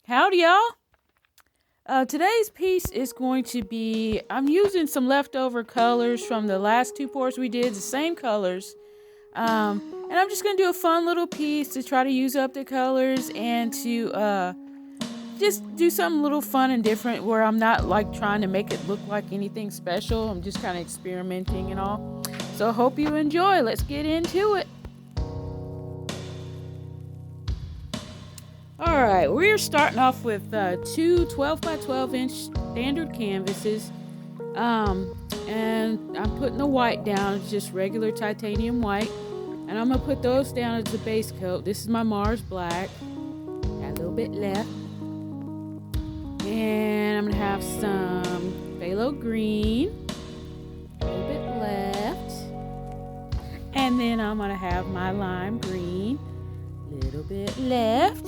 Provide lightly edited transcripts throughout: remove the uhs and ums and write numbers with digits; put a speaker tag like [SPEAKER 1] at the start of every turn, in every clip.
[SPEAKER 1] Howdy, y'all. Today's piece is going to be, I'm using some leftover colors from the last two pours we did, the same colors. And I'm just going to do a fun little piece to try to use up the colors and to just do something a little fun and different where I'm not like trying to make it look like anything special. I'm just kind of experimenting and all. So I hope you enjoy. Let's get into it. Alright, we're starting off with two 12 by 12 inch standard canvases. And I'm putting the white down. It's just regular titanium white. And I'm going to put those down as the base coat. This is my Mars Black. Got a little bit left. And I'm going to have some Phthalo Green. A little bit left. And then I'm going to have my Lime Green. A little bit left.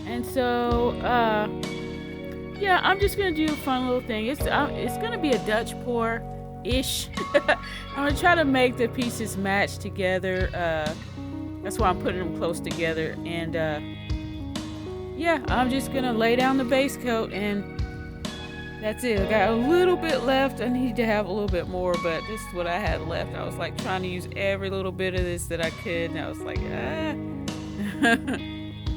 [SPEAKER 1] And so, yeah, I'm just going to do a fun little thing. It's going to be a Dutch pour-ish. I'm going to try to make the pieces match together. That's why I'm putting them close together. And, yeah, I'm just going to lay down the base coat and that's it. I got a little bit left. I need to have a little bit more, but this is what I had left. I was like trying to use every little bit of this that I could. And I was like,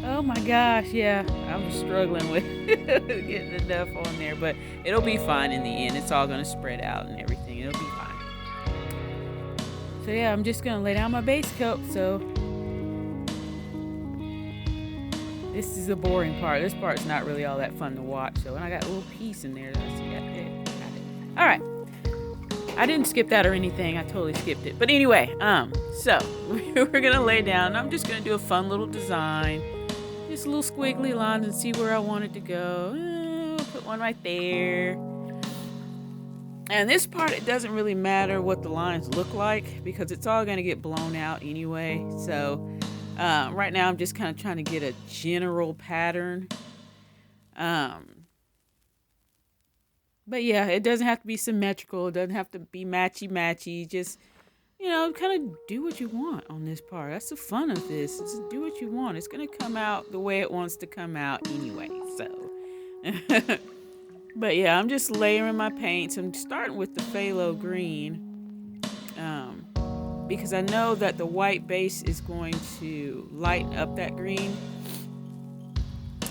[SPEAKER 1] oh my gosh, yeah, I'm struggling with getting enough on there, but it'll be fine in the end. It's all going to spread out and everything. It'll be fine. So yeah, I'm just going to lay down my base coat. So this is the boring part. This part's not really all that fun to watch. So, and I got a little piece in there. Let's see that. All right. I didn't skip that or anything. I totally skipped it. But anyway, so we're going to lay down. I'm just going to do a fun little design. Just little squiggly lines and see where I want it to go. Put one right there. And this part, it doesn't really matter what the lines look like because it's all going to get blown out anyway. So right now I'm just kind of trying to get a general pattern. But yeah, it doesn't have to be symmetrical. It doesn't have to be matchy-matchy. Just, you know, kind of do what you want on this part. That's the fun of this. Just do what you want. It's going to come out the way it wants to come out anyway. So, but yeah, I'm just layering my paints. I'm starting with the Phthalo Green because I know that the white base is going to lighten up that green.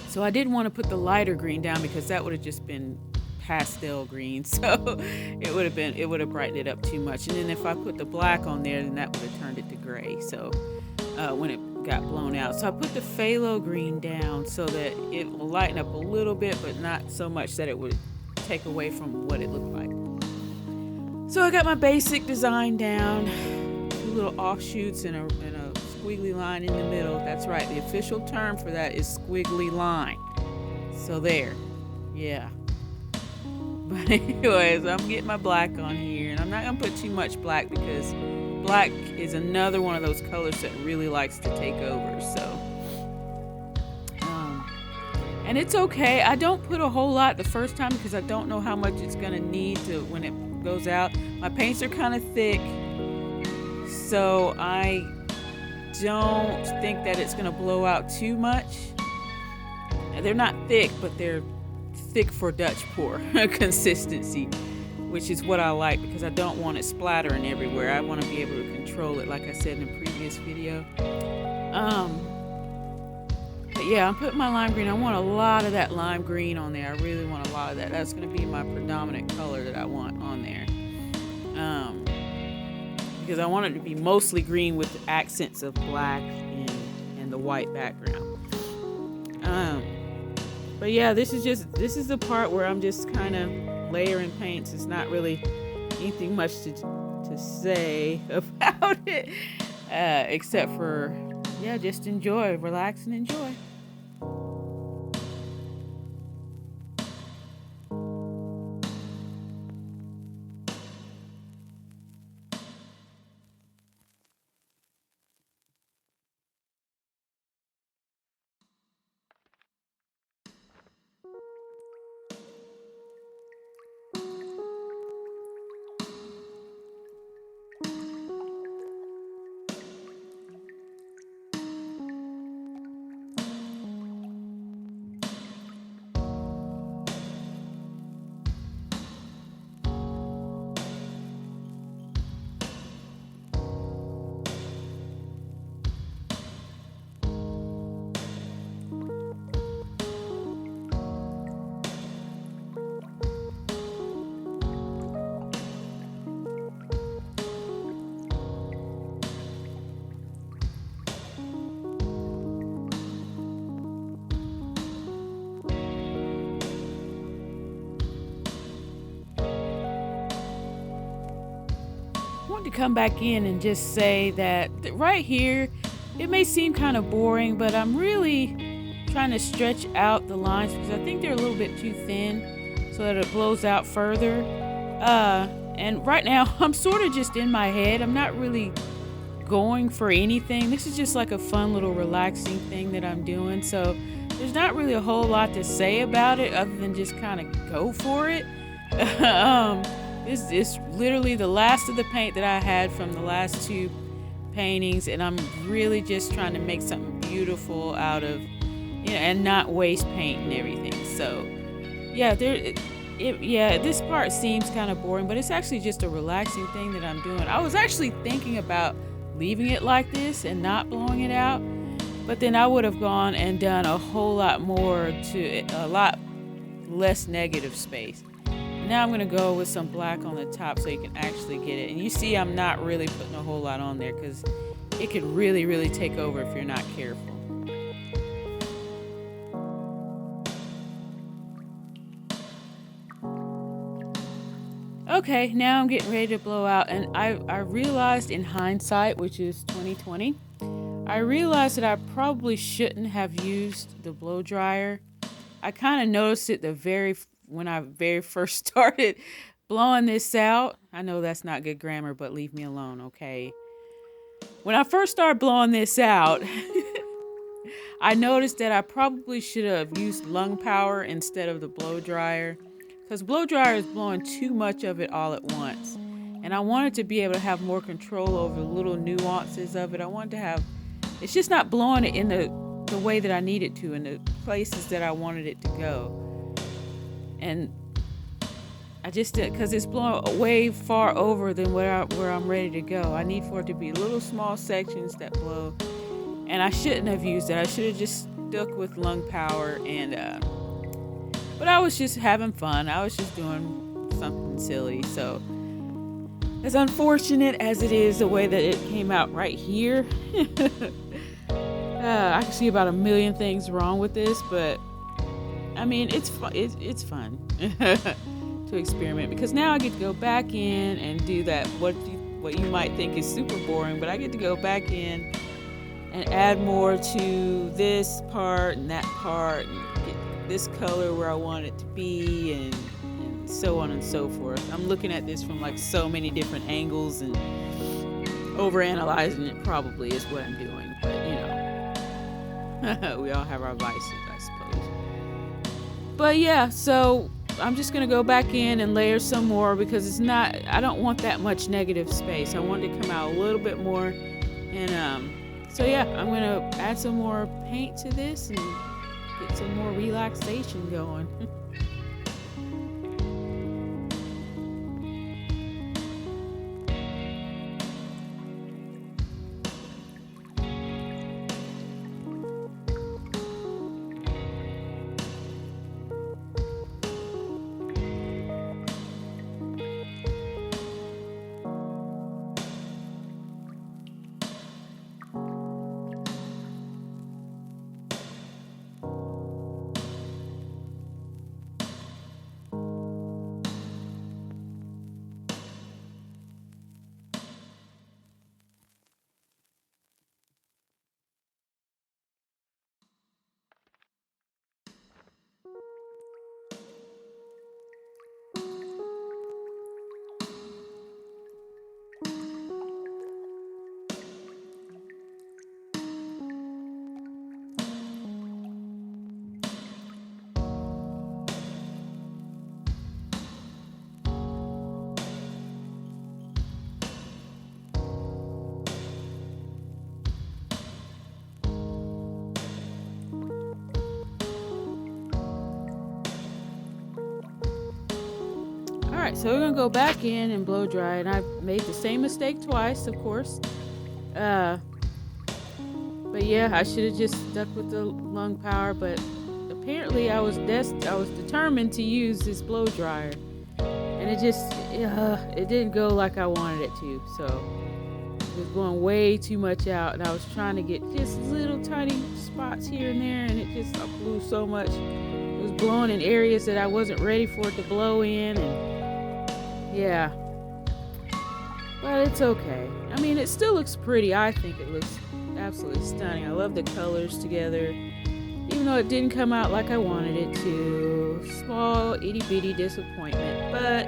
[SPEAKER 1] So I didn't want to put the lighter green down because that would have just been pastel green, so it would have brightened it up too much. And then if I put the black on there, then that would have turned it to gray. So when it got blown out, so I put the Phthalo Green down so that it will lighten up a little bit, but not so much that it would take away from what it looked like. So I got my basic design down, two little offshoots and a squiggly line in the middle. That's right. The official term for that is squiggly line. So there, yeah. But anyways, I'm getting my black on here, and I'm not going to put too much black because black is another one of those colors that really likes to take over. So, and it's okay. I don't put a whole lot the first time because I don't know how much it's going to need to when it goes out. My paints are kind of thick, so I don't think that it's going to blow out too much. They're not thick, but they're thick for Dutch pour consistency, which is what I like because I don't want it splattering everywhere. I want to be able to control it, like I said in a previous video. But yeah, I'm putting my lime green. I want a lot of that lime green on there. I really want a lot of that. That's going to be my predominant color that I want on there. Because I want it to be mostly green with accents of black and the white background. But yeah, this is the part where I'm just kind of layering paints. It's not really anything much to say about it, except for, yeah, just enjoy, relax and enjoy. to come back in and just say that right here, it may seem kind of boring, but I'm really trying to stretch out the lines because I think they're a little bit too thin so that it blows out further. And right now, I'm sort of just in my head. I'm not really going for anything. This is just like a fun little relaxing thing that I'm doing. So there's not really a whole lot to say about it other than just kind of go for it. This is literally the last of the paint that I had from the last two paintings, and I'm really just trying to make something beautiful out of, and not waste paint and everything. So yeah, this part seems kind of boring, but it's actually just a relaxing thing that I'm doing. I was actually thinking about leaving it like this and not blowing it out, but then I would have gone and done a whole lot more to a lot less negative space. Now I'm going to go with some black on the top so you can actually get it. And you see I'm not really putting a whole lot on there because it could really, really take over if you're not careful. Okay, now I'm getting ready to blow out, and I realized in hindsight, which is 2020, I realized that I probably shouldn't have used the blow dryer. I kind of noticed it when I very first started blowing this out. I know that's not good grammar, but leave me alone, okay? When I first started blowing this out, I noticed that I probably should have used lung power instead of the blow dryer, because blow dryer is blowing too much of it all at once. And I wanted to be able to have more control over the little nuances of it. I wanted to have, it's just not blowing it in the way that I need it to, in the places that I wanted it to go. And I just did, because it's blowing way far over than where I'm ready to go. I need for it to be little small sections that blow. And I shouldn't have used it. I should have just stuck with lung power. But I was just having fun. I was just doing something silly. So as unfortunate as it is the way that it came out right here, I can see about a million things wrong with this, but I mean, it's fun. It's fun to experiment, because now I get to go back in and do that. What you might think is super boring, but I get to go back in and add more to this part and that part, and get this color where I want it to be, and so on and so forth. I'm looking at this from like so many different angles and overanalyzing it probably is what I'm doing, but we all have our vices, I suppose. But yeah, so I'm just going to go back in and layer some more, because I don't want that much negative space. I want it to come out a little bit more. And so yeah, I'm going to add some more paint to this and get some more relaxation going. Alright, so we're going to go back in and blow dry, and I've made the same mistake twice, of course. But yeah, I should have just stuck with the lung power, but apparently I was determined to use this blow dryer, and it didn't go like I wanted it to. So it was going way too much out, and I was trying to get just little tiny spots here and there, and it just blew so much. It was blowing in areas that I wasn't ready for it to blow in, and yeah. but it's okay. I mean, it still looks pretty. I think it looks absolutely stunning. I love the colors together, even though it didn't come out like I wanted it to. Small itty bitty disappointment, but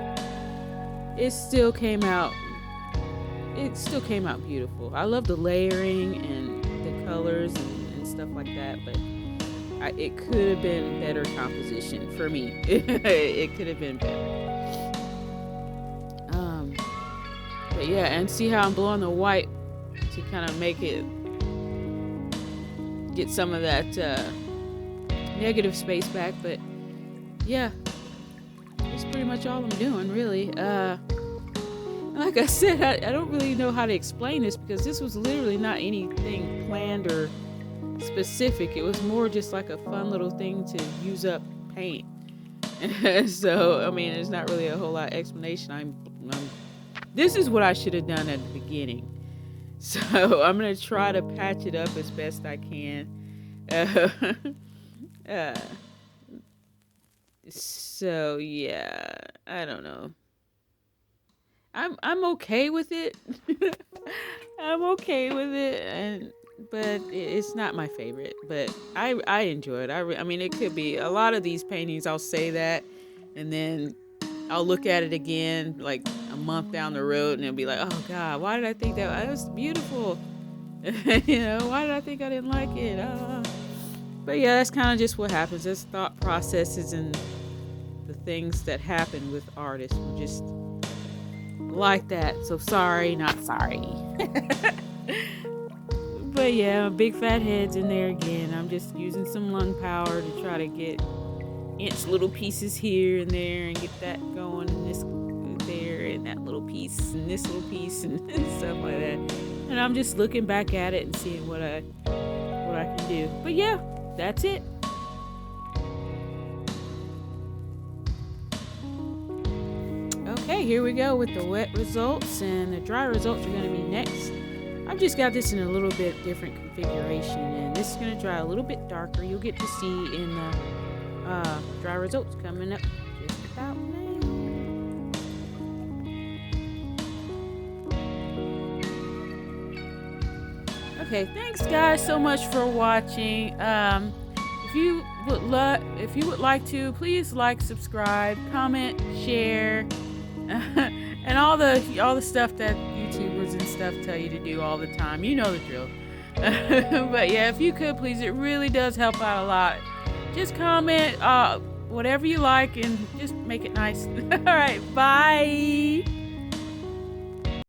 [SPEAKER 1] it still came out. It still came out beautiful. I love the layering and the colors and stuff like that, but it could have been better composition for me. It could have been better. But yeah, and see how I'm blowing the white to kind of make it get some of that negative space back. But yeah, that's pretty much all I'm doing, really. Like I said, I don't really know how to explain this because this was literally not anything planned or specific. It was more just like a fun little thing to use up paint. So I mean, there's not really a whole lot of explanation. This is what I should have done at the beginning, so I'm gonna try to patch it up as best I can. So yeah, I don't know. I'm okay with it. I'm okay with it, but it's not my favorite. But I enjoy it. I mean, it could be a lot of these paintings. I'll say that, and then I'll look at it again like a month down the road, and it'll be like, oh God, why did I think that was beautiful? You know, why did I think I didn't like it? But yeah, that's kind of just what happens. There's thought processes and the things that happen with artists. We're just like that. So sorry, not sorry. But yeah, big fat heads in there again. I'm just using some lung power to try to get inch little pieces here and there and get that going, and this there and that little piece and this little piece and stuff like that. And I'm just looking back at it and seeing what I can do. But yeah, that's it. Okay, here we go with the wet results, and the dry results are going to be next. I've just got this in a little bit different configuration, and this is going to dry a little bit darker. You'll get to see in the dry results coming up just about now. Okay, thanks guys so much for watching. If you would like to, please like, subscribe, comment, share, and all the stuff that YouTubers and stuff tell you to do all the time. You know the drill. But yeah, if you could please, it really does help out a lot. Just comment whatever you like and just make it nice. All right, bye.